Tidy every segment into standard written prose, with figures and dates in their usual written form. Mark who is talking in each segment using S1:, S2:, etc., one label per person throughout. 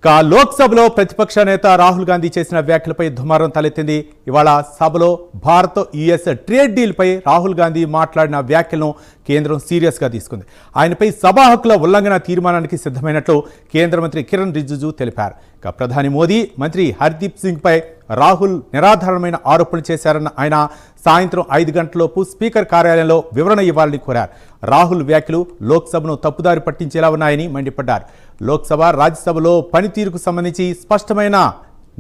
S1: లోక్సభలో ప్రతిపక్ష నేత రాహుల్ గాంధీ చేసిన వ్యాఖ్యలపై దుమారం తలెత్తింది. ఇవాళ సభలో భారత్ యుఎస్ ట్రేడ్ డీల్ పై రాహుల్ గాంధీ మాట్లాడిన వ్యాఖ్యలను కేంద్రం సీరియస్ గా తీసుకుంది. ఆయనపై సభా హక్కుల ఉల్లంఘన తీర్మానానికి సిద్ధమైనట్లు కేంద్ర మంత్రి కిరణ్ రిజిజు తెలిపారు. ప్రధాని మోదీ, మంత్రి హర్దీప్ సింగ్ పై రాహుల్ నిరాధారణమైన ఆరోపణలు చేశారన్న ఆయన సాయంత్రం 5 గంటలలోపు స్పీకర్ కార్యాలయంలో వివరణ ఇవ్వాలని కోరారు. రాహుల్ వ్యాఖ్యలు లోక్సభను తప్పుదారి పట్టించేలా ఉన్నాయని మండిపడ్డారు. లోక్సభ, రాజ్యసభలో పనితీరుకు సంబంధించి స్పష్టమైన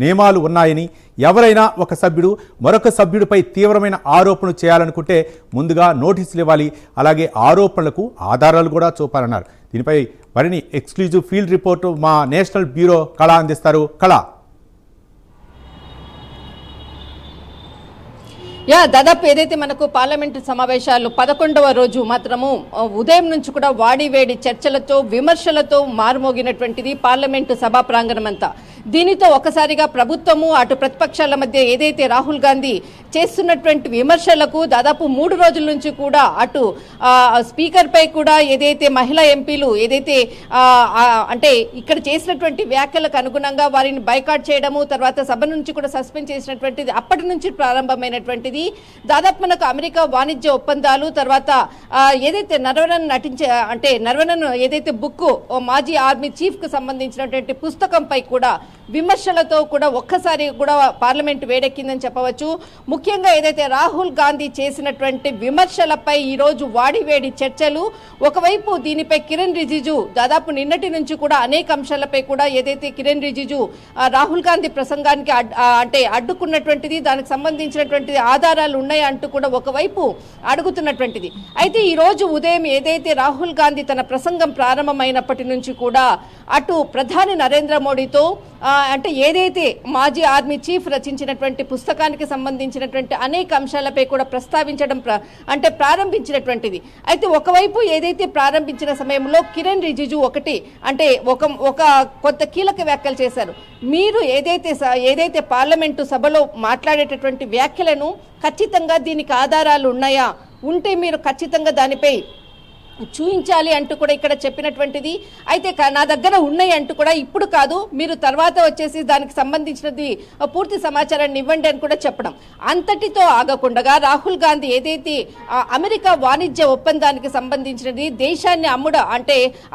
S1: నియమాలు ఉన్నాయని, ఎవరైనా ఒక సభ్యుడు మరొక సభ్యుడిపై తీవ్రమైన ఆరోపణలు చేయాలనుకుంటే ముందుగా నోటీసులు ఇవ్వాలి, అలాగే ఆరోపణలకు ఆధారాలు కూడా చూపాలన్నారు. దీనిపై మరిన్ని ఎక్స్క్లూజివ్ ఫీల్డ్ రిపోర్టు మా నేషనల్ బ్యూరో కళ అందిస్తారు. కళ,
S2: దాదాపు ఏదైతే మనకు పార్లమెంటు సమావేశాలు 11వ రోజు మాత్రము ఉదయం నుంచి కూడా వాడివేడి చర్చలతో, విమర్శలతో మారుమోగినటువంటిది పార్లమెంటు సభా ప్రాంగణం అంతా. దీనితో ఒకసారిగా ప్రభుత్వము అటు ప్రతిపక్షాల మధ్య ఏదైతే రాహుల్ గాంధీ చేస్తున్నటువంటి విమర్శలకు దాదాపు 3 రోజుల నుంచి కూడా అటు స్పీకర్ పై కూడా ఏదైతే మహిళా ఎంపీలు ఏదైతే అంటే ఇక్కడ చేసినటువంటి వ్యాఖ్యలకు అనుగుణంగా వారిని బైకాట్ చేయడము, తర్వాత సభ నుంచి కూడా సస్పెండ్ చేసినటువంటిది అప్పటి నుంచి ప్రారంభమైనటువంటిది. దాదాపు మనకు అమెరికా వాణిజ్య ఒప్పందాలు, తర్వాత ఏదైతే నరవణన్ ఏదైతే బుక్ మాజీ ఆర్మీ చీఫ్ కు సంబంధించినటువంటి పుస్తకంపై కూడా విమర్శలతో కూడా ఒక్కసారి కూడా పార్లమెంట్ వేడెక్కిందని చెప్పవచ్చు. ముఖ్యంగా ఏదైతే రాహుల్ గాంధీ చేసినటువంటి విమర్శలపై ఈరోజు వాడివేడి చర్చలు. ఒకవైపు దీనిపై కిరణ్ రిజిజు దాదాపు నిన్నటి నుంచి కూడా అనేక అంశాలపై కూడా ఏదైతే కిరణ్ రిజిజు రాహుల్ గాంధీ ప్రసంగానికి అడ్డుకున్నటువంటిది, దానికి సంబంధించినటువంటి ఆధారాలు ఉన్నాయి అంటూ కూడా ఒకవైపు అడుగుతున్నటువంటిది. అయితే ఈ రోజు ఉదయం ఏదైతే రాహుల్ గాంధీ తన ప్రసంగం ప్రారంభమైనప్పటి నుంచి కూడా అటు ప్రధాని నరేంద్ర మోడీతో ఏదైతే మాజీ ఆర్మీ చీఫ్ రచించినటువంటి పుస్తకానికి సంబంధించినటువంటి అనేక అంశాలపై కూడా ప్రస్తావించడం ప్రారంభించినటువంటిది. అయితే ఒకవైపు ఏదైతే ప్రారంభించిన సమయంలో కిరణ్ రిజిజు ఒక కొత్త కీలక వ్యాఖ్యలు చేశారు. మీరు ఏదైతే పార్లమెంటు సభలో మాట్లాడేటటువంటి వ్యాఖ్యలను ఖచ్చితంగా దీనికి ఆధారాలు ఉన్నాయా, ఉంటే మీరు ఖచ్చితంగా దానిపై చూయించాలి అంటూ కూడా ఇక్కడ చెప్పినటువంటిది. అయితే నా దగ్గర ఉన్నాయి అంటూ కూడా ఇప్పుడు కాదు, మీరు తర్వాత వచ్చేసి దానికి సంబంధించినది పూర్తి సమాచారాన్ని ఇవ్వండి అని కూడా చెప్పడం. అంతటితో ఆగకుండా రాహుల్ గాంధీ ఏదైతే అమెరికా వాణిజ్య ఒప్పందానికి సంబంధించినది దేశాన్ని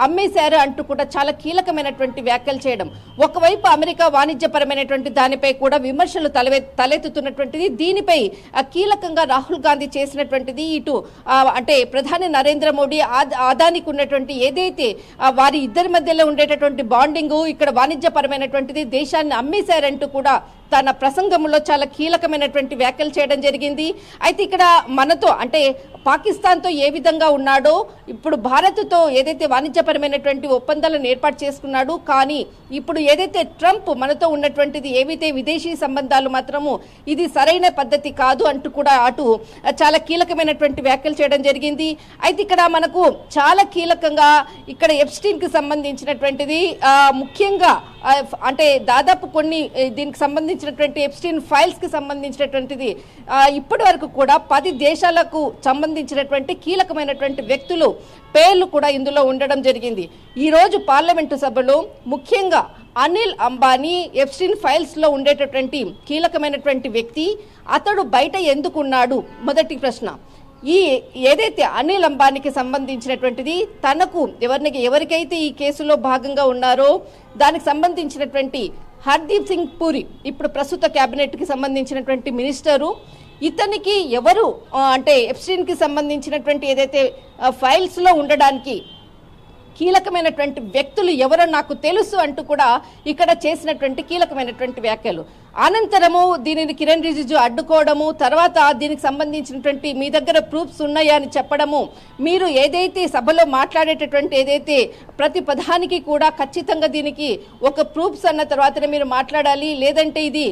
S2: అమ్మేశారు అంటూ కూడా చాలా కీలకమైనటువంటి వ్యాఖ్యలు చేయడం. ఒకవైపు అమెరికా వాణిజ్యపరమైనటువంటి దానిపై కూడా విమర్శలు తలెత్తుతున్నటువంటిది. దీనిపై కీలకంగా రాహుల్ గాంధీ చేసినటువంటిది ఇటు ప్రధాని నరేంద్ర మోడీ, అదానికి ఉన్నటువంటి ఏదైతే వారి ఇద్దరి మధ్యలో ఉండేటటువంటి బాండింగ్, ఇక్కడ వాణిజ్యపరమైనటువంటిది దేశాన్ని అమ్మేశారంటూ కూడా తన ప్రసంగంలో చాలా కీలకమైనటువంటి వ్యాఖ్యలు చేయడం జరిగింది. అయితే ఇక్కడ మనతో పాకిస్తాన్తో ఏ విధంగా ఉన్నాడో ఇప్పుడు భారత్తో ఏదైతే వాణిజ్యపరమైనటువంటి ఒప్పందాలను ఏర్పాటు చేసుకున్నాడు, కానీ ఇప్పుడు ఏదైతే ట్రంప్ మనతో ఉన్నటువంటిది ఏవైతే విదేశీ సంబంధాలు మాత్రము ఇది సరైన పద్ధతి కాదు అంటూ కూడా అటు చాలా కీలకమైనటువంటి వ్యాఖ్యలు చేయడం జరిగింది. అయితే ఇక్కడ మనకు చాలా కీలకంగా ఇక్కడ ఎప్స్టీన్ కి సంబంధించినటువంటిది ముఖ్యంగా దాదాపు కొన్ని దీనికి సంబంధించినటువంటి ఎప్స్టీన్ ఫైల్స్ కి సంబంధించినటువంటిది ఇప్పటి వరకు కూడా 10 దేశాలకు సంబంధించినటువంటి కీలకమైనటువంటి వ్యక్తులు పేర్లు కూడా ఇందులో ఉండడం జరిగింది. ఈ రోజు పార్లమెంటు సభలో ముఖ్యంగా అనిల్ అంబానీ ఎప్స్టీన్ ఫైల్స్ లో ఉండేటటువంటి కీలకమైనటువంటి వ్యక్తి. అతడు బయట ఎందుకున్నాడు? మొదటి ప్రశ్న. ఏదైతే అనిల్ అంబానీకి సంబంధించినటువంటిది తనకు ఎవరికైతే ఈ కేసులో భాగంగా ఉన్నారో దానికి సంబంధించినటువంటి హర్దీప్ సింగ్ పూరి, ఇప్పుడు ప్రస్తుత కేబినెట్ కి సంబంధించినటువంటి మినిస్టరు, ఇతనికి ఎవరు ఎప్స్టీన్ కి సంబంధించినటువంటి ఏదైతే ఫైల్స్ లో ఉండడానికి కీలకమైనటువంటి వ్యక్తులు ఎవరో నాకు తెలుసు అంటూ కూడా ఇక్కడ చేసినటువంటి కీలకమైనటువంటి వ్యాఖ్యలు. అనంతరము దీనిని కిరణ్ రిజిజు అడ్డుకోవడము, తర్వాత దీనికి సంబంధించినటువంటి మీ దగ్గర ప్రూఫ్స్ ఉన్నాయా అని చెప్పడము, మీరు ఏదైతే సభలో మాట్లాడేటటువంటి ఏదైతే ప్రతి పదానికి కూడా ఖచ్చితంగా దీనికి ఒక ప్రూఫ్స్ అన్న తర్వాతనే మీరు మాట్లాడాలి, లేదంటే ఇది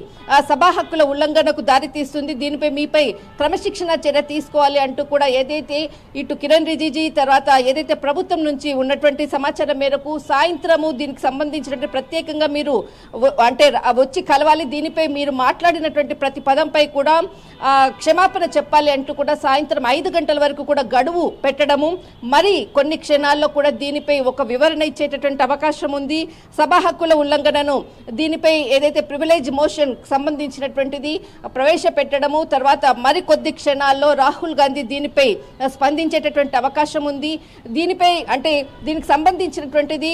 S2: సభా హక్కుల ఉల్లంఘనకు దారితీస్తుంది, దీనిపై మీపై క్రమశిక్షణ చర్య తీసుకోవాలి అంటూ కూడా ఏదైతే ఇటు కిరణ్ రిజిజు తర్వాత ఏదైతే ప్రభుత్వం నుంచి ఉన్నటువంటి సమాచారం మేరకు సాయంత్రము దీనికి సంబంధించినటువంటి ప్రత్యేకంగా మీరు వచ్చి కలవాలి, దీనిపై దీనిపై మీరు మాట్లాడినటువంటి ప్రతి పదంపై కూడా క్షమాపణ చెప్పాలి అంటూ కూడా సాయంత్రం 5 గంటల వరకు కూడా గడువు పెట్టడము, మరి కొన్ని క్షణాల్లో కూడా దీనిపై ఒక వివరణ ఇచ్చేటటువంటి అవకాశం ఉంది. సభా హక్కుల ఉల్లంఘనను దీనిపై ఏదైతే ప్రివిలేజ్ మోషన్ సంబంధించినటువంటిది ప్రవేశపెట్టడము, తర్వాత మరి కొద్ది క్షణాల్లో రాహుల్ గాంధీ దీనిపై స్పందించేటటువంటి అవకాశం ఉంది. దీనిపై అంటే దీనికి సంబంధించినటువంటిది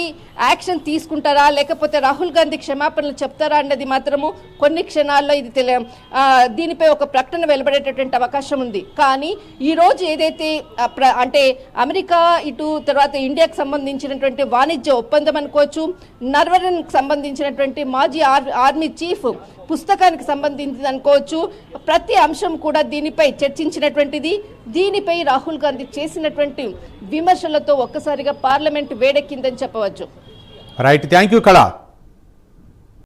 S2: యాక్షన్ తీసుకుంటారా లేకపోతే రాహుల్ గాంధీ క్షమాపణలు చెప్తారా అన్నది మాత్రము కొన్ని క్షణాల్లో ఇది దీనిపై ఒక ప్రకటన వెలువడేటటువంటి అవకాశం ఉంది. కానీ ఈ రోజు ఏదైతే అంటే అమెరికా ఇటు తర్వాత ఇండియాకు సంబంధించినటువంటి వాణిజ్య ఒప్పందం అనుకోవచ్చు, నర్వరన్ సంబంధించినటువంటి మాజీ ఆర్మీ చీఫ్ పుస్తకానికి సంబంధించింది అనుకోవచ్చు, ప్రతి అంశం కూడా దీనిపై చర్చించినటువంటిది. దీనిపై రాహుల్ గాంధీ చేసినటువంటి విమర్శలతో ఒక్కసారిగా పార్లమెంట్ వేడెక్కిందని చెప్పవచ్చు.
S1: రైట్, థ్యాంక్ యూ కళ.